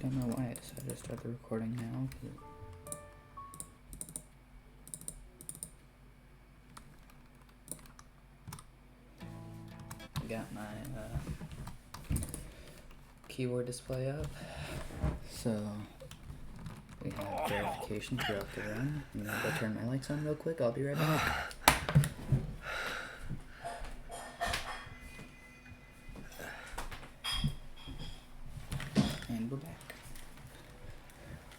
don't know why I decided to start the recording now. I got my keyboard display up, so we have verification throughout the run. I'm gonna go turn my lights on real quick. I'll be right back. And we're back.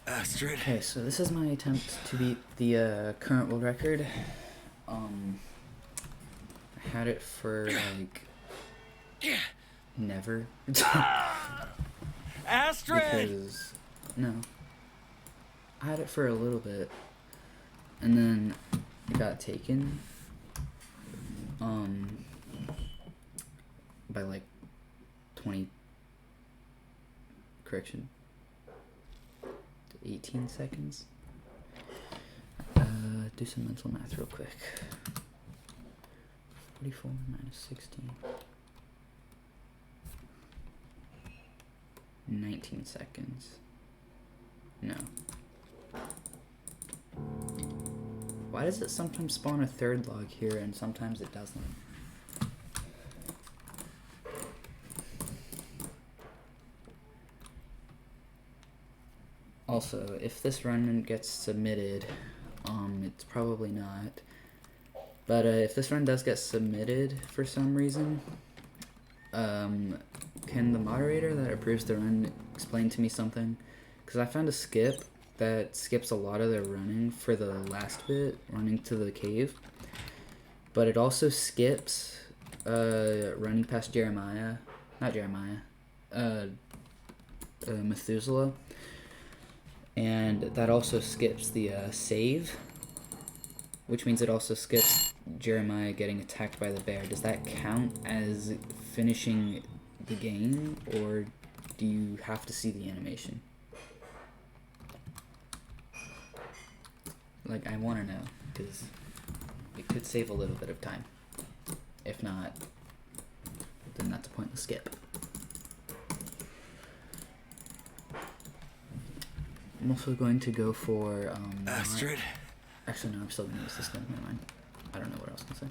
Astrid. Okay, so this is my attempt to beat the current world record. I had it for like never. Astrid. Because no, I had it for a little bit, and then it got taken. By like 18 seconds. Do some mental math real quick. 44 minus 16. 19 seconds. No. Why does it sometimes spawn a third log here and sometimes it doesn't? Also, if this run gets submitted, it's probably not. But if this run does get submitted for some reason, can the moderator that approves the run explain to me something? Because I found a skip that skips a lot of the running for the last bit, running to the cave. But it also skips running past Methuselah. And that also skips the save, which means it also skips Jeremiah getting attacked by the bear. Does that count as finishing the game, or do you have to see the animation? Like, I want to know, because it could save a little bit of time. If not, then that's a pointless skip. I'm also going to go for, Astrid. Actually, no, I'm still going to use this gun. Never mind. I don't know what else to say.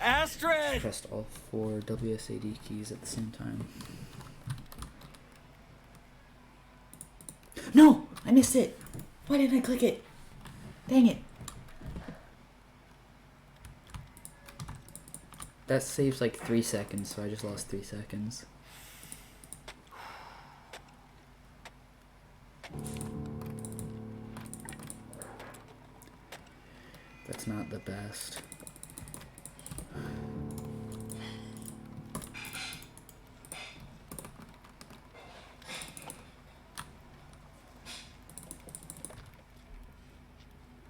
Astrid! Pressed all 4 WSAD keys at the same time. No! I missed it! Why didn't I click it? Dang it! That saves like 3 seconds, so I just lost 3 seconds. That's not the best.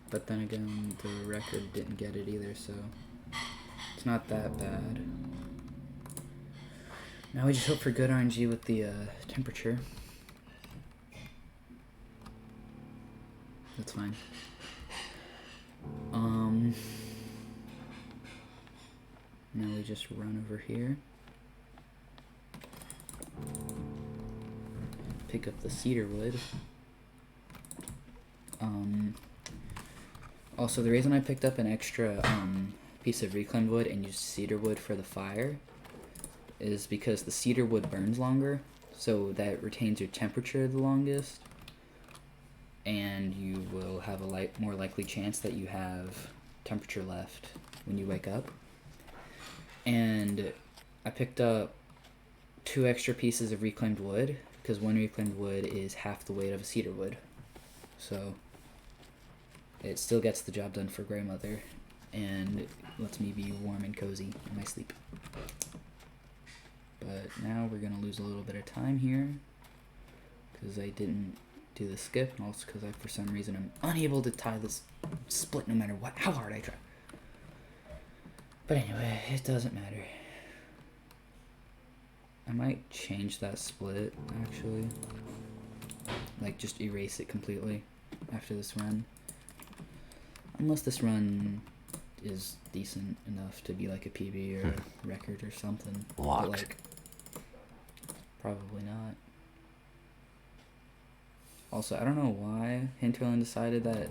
But then again, the record didn't get it either, so it's not that bad. Now we just hope for good RNG with the temperature. That's fine. Now we just run over here. Pick up the cedar wood. Also, the reason I picked up an extra piece of reclaimed wood and used cedar wood for the fire is because the cedar wood burns longer, so that retains your temperature the longest, and you will have a more likely chance that you have temperature left when you wake up. And I picked up 2 extra pieces of reclaimed wood, because 1 reclaimed wood is half the weight of a cedar wood. So it still gets the job done for grandmother, and it lets me be warm and cozy in my sleep. But now we're going to lose a little bit of time here, because I didn't do the skip, and also because for some reason I'm unable to tie this split no matter how hard I try. But anyway, it doesn't matter. I might change that split, actually. Like, just erase it completely after this run. Unless this run is decent enough to be like a PB or a record or something. Locked. But like, probably not. Also, I don't know why Hinterland decided that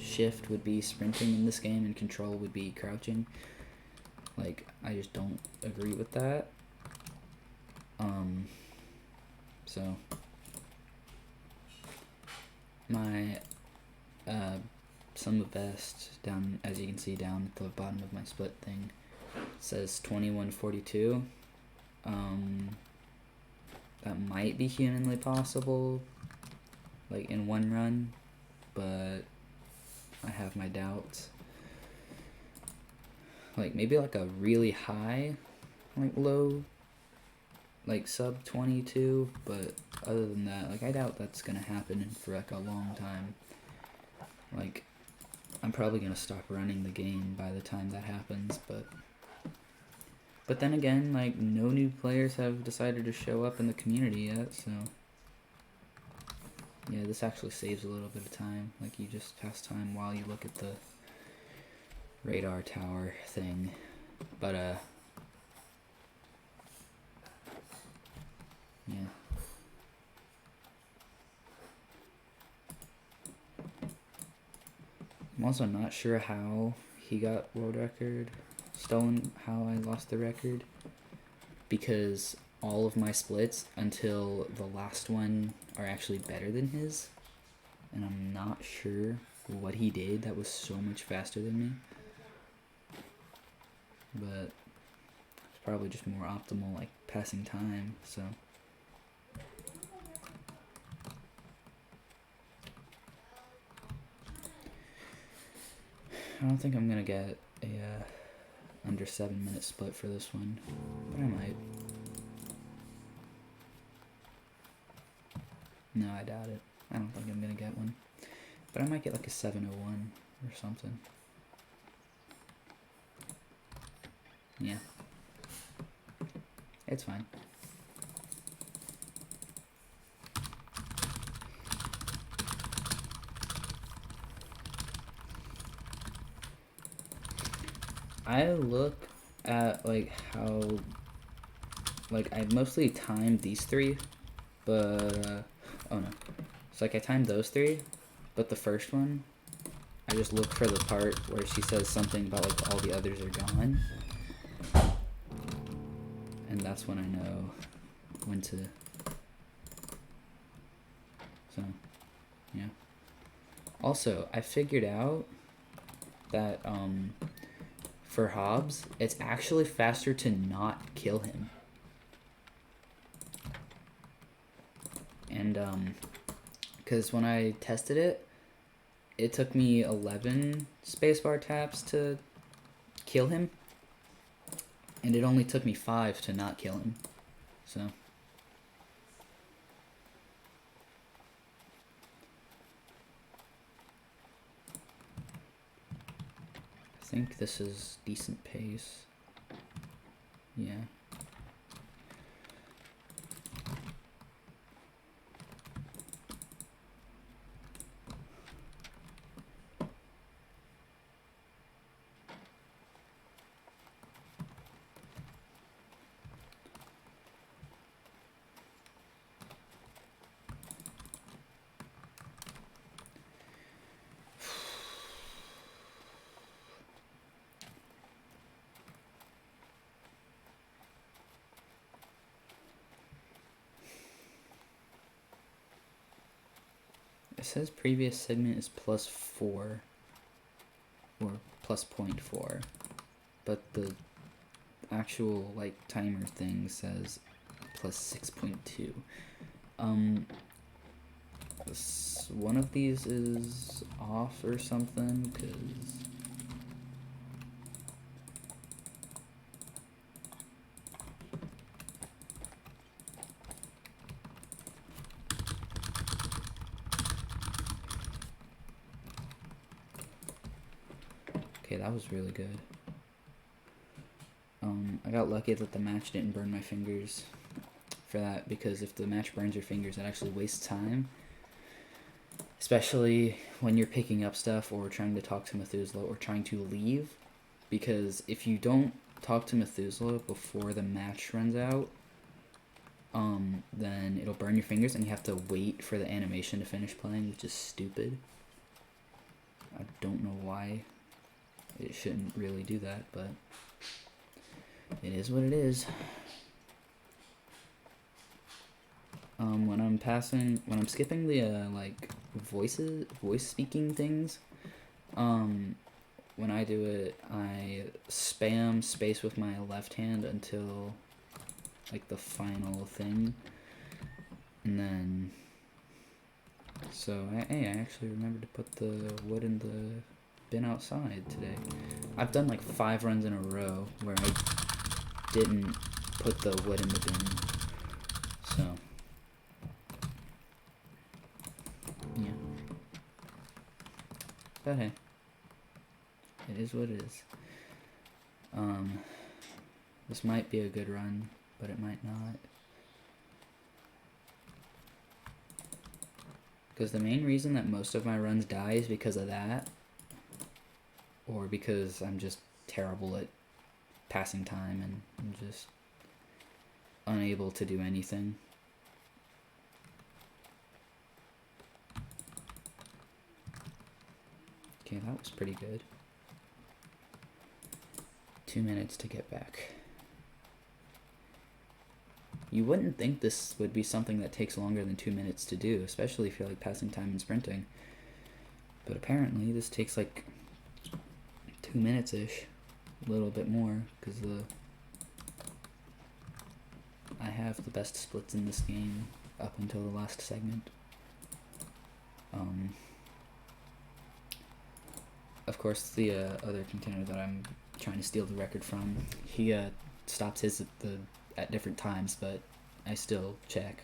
shift would be sprinting in this game and control would be crouching. Like, I just don't agree with that. So my sum of best down, as you can see down at the bottom of my split thing, says 2142. That might be humanly possible, like in one run, but I have my doubts. Like maybe like a really high, like low, like sub 22, but other than that, like I doubt that's gonna happen for like a long time. Like I'm probably gonna stop running the game by the time that happens, but then again, like no new players have decided to show up in the community yet, so yeah, this actually saves a little bit of time. Like you just pass time while you look at the radar tower thing, but yeah. I'm also not sure how he got world record stolen, how I lost the record, because all of my splits until the last one are actually better than his, and I'm not sure what he did that was so much faster than me, but it's probably just more optimal, like passing time. So I don't think I'm gonna get a under 7-minute split for this one, but I might. No, I doubt it. I don't think I'm gonna get one, but I might get like a 701 or something. Yeah, it's fine. I look at like how, like I mostly timed these three, but oh no, it's like I timed those three, but the first one I just look for the part where she says something about like all the others are gone, and that's when I know when to. So yeah, also I figured out that for Hobbs, it's actually faster to not kill him. And because when I tested it, it took me 11 spacebar taps to kill him, and it only took me 5 to not kill him. So I think this is decent pace. Yeah. It says previous segment is +4 or +0.4, but the actual like timer thing says +6.2. One of these is off or something, because okay, that was really good. I got lucky that the match didn't burn my fingers for that, because if the match burns your fingers, it actually wastes time. Especially when you're picking up stuff or trying to talk to Methuselah or trying to leave. because if you don't talk to Methuselah before the match runs out, then it'll burn your fingers and you have to wait for the animation to finish playing, which is stupid. I don't know why it shouldn't really do that, but it is what it is. When I'm skipping the like voice speaking things, when I do it, I spam space with my left hand until like the final thing, and then I actually remembered to put the wood in the bin outside today. I've done like 5 runs in a row where I didn't put the wood in the bin, so yeah. But hey, it is what it is. This might be a good run, but it might not. Because the main reason that most of my runs die is because of that, or because I'm just terrible at passing time and I'm just unable to do anything. Okay, that was pretty good. 2 minutes to get back. You wouldn't think this would be something that takes longer than 2 minutes to do, especially if you're like passing time and sprinting. But apparently this takes like 2 minutes-ish, a little bit more, because I have the best splits in this game up until the last segment. Of course, the other contender that I'm trying to steal the record from, he stops his at different times, but I still check.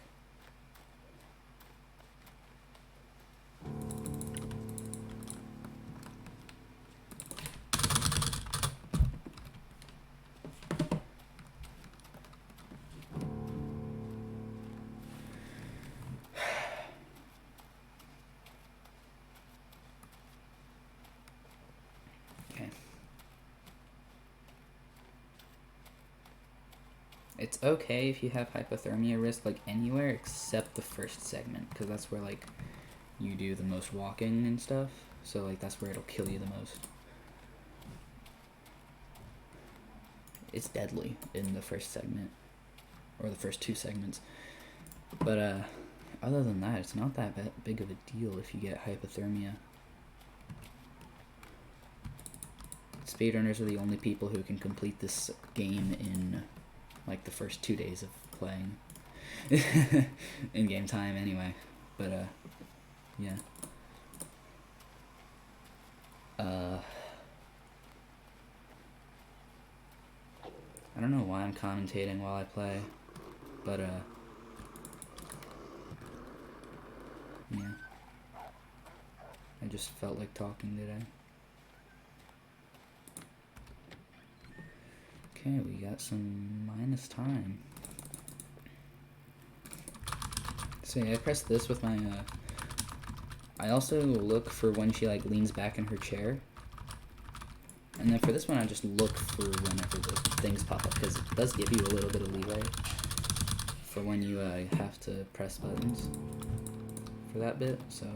It's okay if you have hypothermia risk like anywhere except the first segment, because that's where like you do the most walking and stuff, so like that's where it'll kill you the most. It's deadly in the first segment, or the first 2 segments, but other than that, it's not that big of a deal if you get hypothermia. Speedrunners are the only people who can complete this game in like the first 2 days of playing. In game time anyway, but yeah. I don't know why I'm commentating while I play, but yeah, I just felt like talking today. Okay, we got some minus time. So yeah, I press this with my, I also look for when she like leans back in her chair. And then for this one, I just look for whenever the things pop up, because it does give you a little bit of leeway for when you have to press buttons for that bit, so.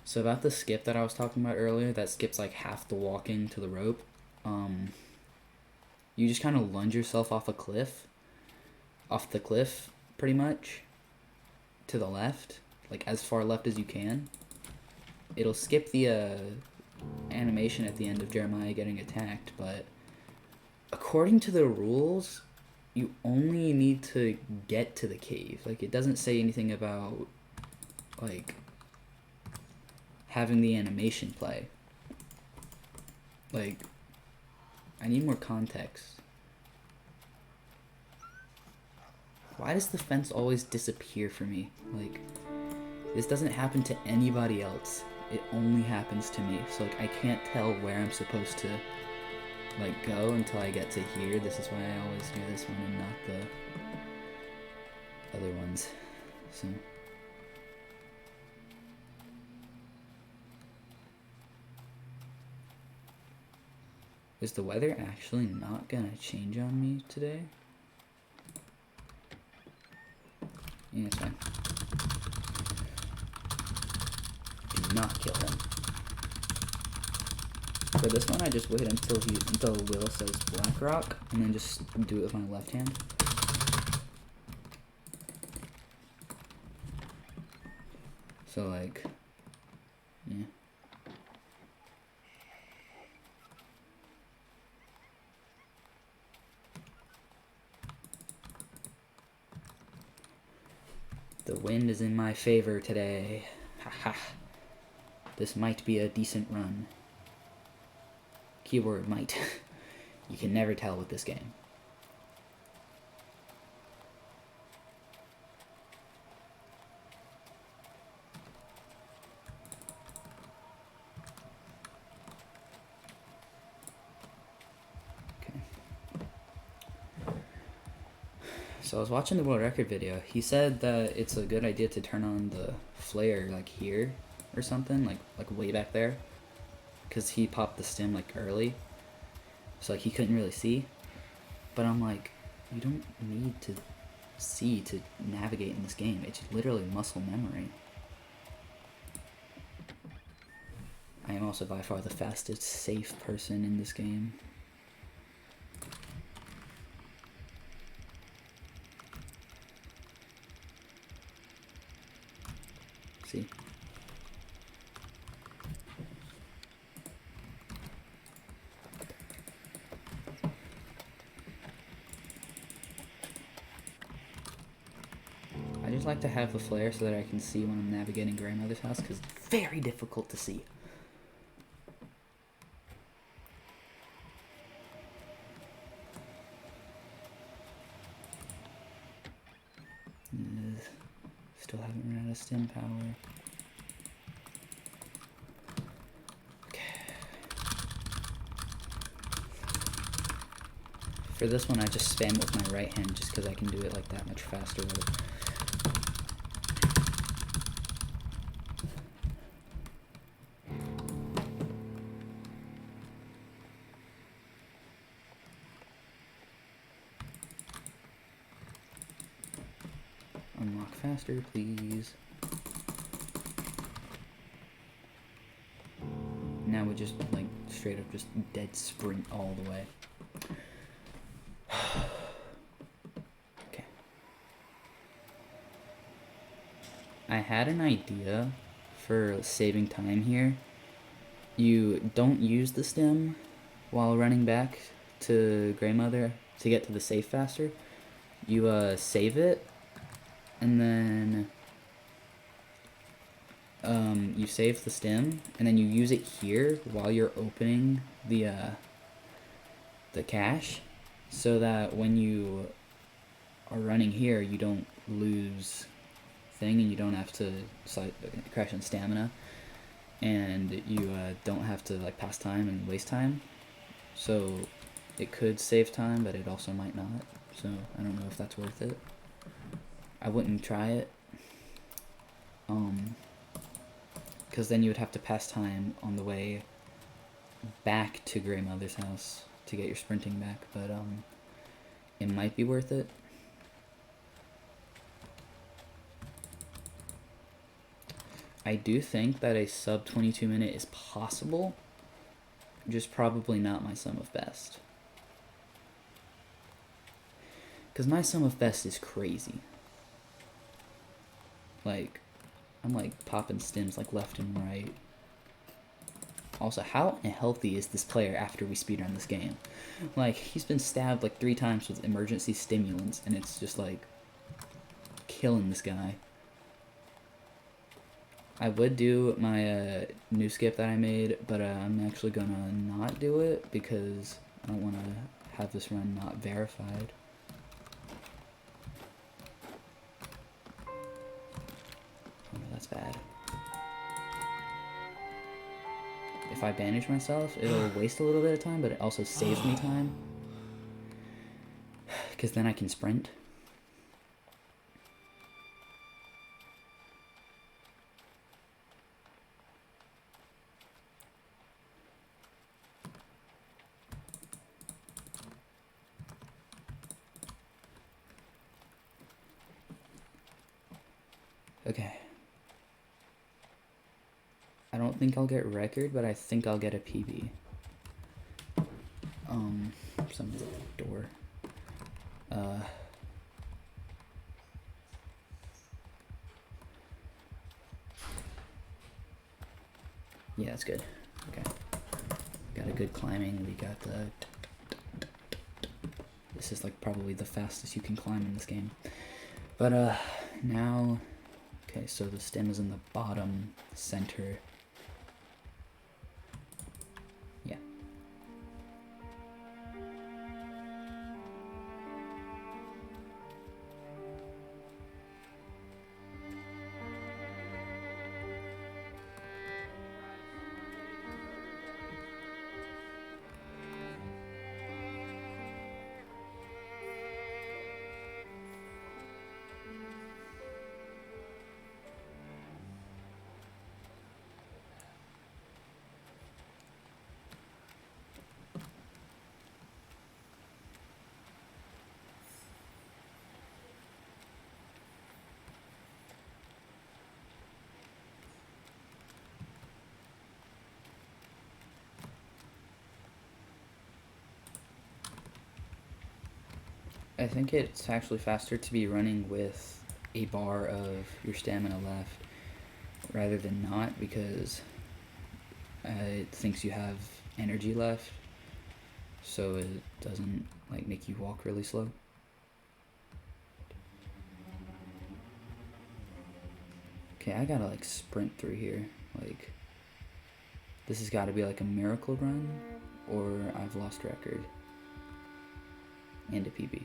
So about the skip that I was talking about earlier, that skips like half the walking to the rope. You just kind of lunge yourself off the cliff, pretty much, to the left, like as far left as you can. It'll skip the animation at the end of Jeremiah getting attacked, but according to the rules, you only need to get to the cave. Like, it doesn't say anything about, like, having the animation play. Like, I need more context. Why does the fence always disappear for me? Like, this doesn't happen to anybody else. It only happens to me. So, like, I can't tell where I'm supposed to, like, go until I get to here. This is why I always do this one and not other ones. So is the weather actually not gonna change on me today? Yeah, it's fine. Do not kill him. For this one, I just wait until Will says Blackrock, and then just do it with my left hand. So like, yeah. The wind is in my favor today. Haha. This might be a decent run. Keyword might. You can never tell with this game. Okay. So I was watching the world record video. He said that it's a good idea to turn on the flare like here or something, like way back there, because he popped the stim like early, so like he couldn't really see. But I'm like, you don't need to see to navigate in this game. It's literally muscle memory. I am also by far the fastest safe person in this game. See? I just like to have the flare so that I can see when I'm navigating grandmother's house, because it's very difficult to see. Still haven't run out of stim power. Okay. For this one, I just spam with my right hand just because I can do it like that much faster with it. Unlock faster, please. Now we just like straight up just dead sprint all the way. Okay. I had an idea for saving time here. You don't use the stem while running back to grandmother to get to the safe faster. You save it, and then you save the stem, and then you use it here while you're opening the cache, so that when you are running here, you don't lose thing, and you don't have to crash on stamina, and you don't have to like pass time and waste time. So it could save time, but it also might not. So I don't know if that's worth it. I wouldn't try it. Because then you would have to pass time on the way back to grandmother's house to get your sprinting back, but it might be worth it. I do think that a sub 22 minute is possible, just probably not my sum of best. Because my sum of best is crazy. Like, I'm like popping stims like left and right. Also, how unhealthy is this player after we speedrun this game? Like, he's been stabbed like 3 times with emergency stimulants, and it's just like killing this guy. I would do my new skip that I made, but I'm actually gonna not do it because I don't want to have this run not verified. Oh no, that's bad. If I banish myself, it'll waste a little bit of time, but it also saves me time. Because then I can sprint. Okay. I don't think I'll get record, but I think I'll get a PB. Someone's at the door. Yeah, that's good. Okay. Got a good climbing. We got the... This is like probably the fastest you can climb in this game. But now... Okay, so the stem is in the bottom center. Yeah. I think it's actually faster to be running with a bar of your stamina left rather than not, because it thinks you have energy left, so it doesn't like make you walk really slow. Okay, I gotta like sprint through here. Like, this has got to be like a miracle run, or I've lost record and a PB.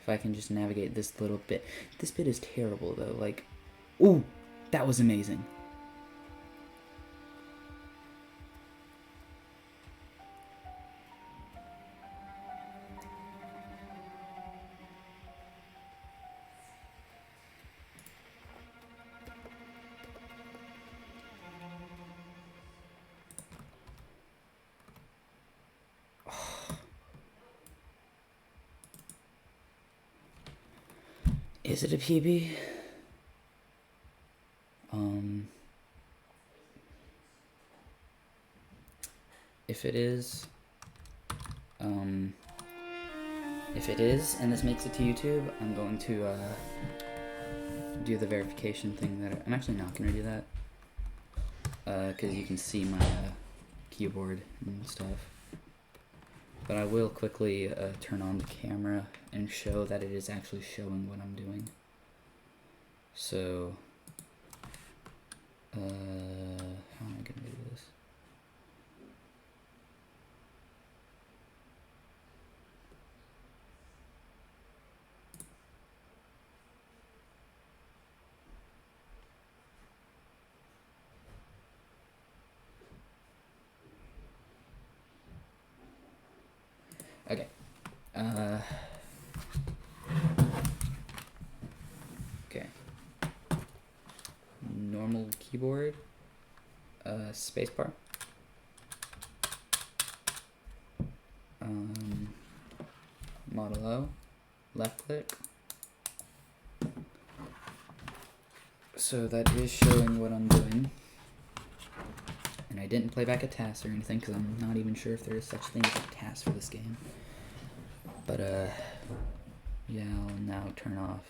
If I can just navigate this little bit. This bit is terrible though. Like, ooh, that was amazing. Is it a PB? If it is, and this makes it to YouTube, I'm going to do the verification thing. That I'm actually not going to do that, because you can see my keyboard and stuff. But I will quickly turn on the camera and show that it is actually showing what I'm doing. So, how am I going to do this? Okay. Okay. Normal keyboard. Spacebar. Model O. Left click. So that is showing what I'm doing. And I didn't play back a task or anything because I'm not even sure if there is such thing as a task for this game. But yeah, I'll now turn off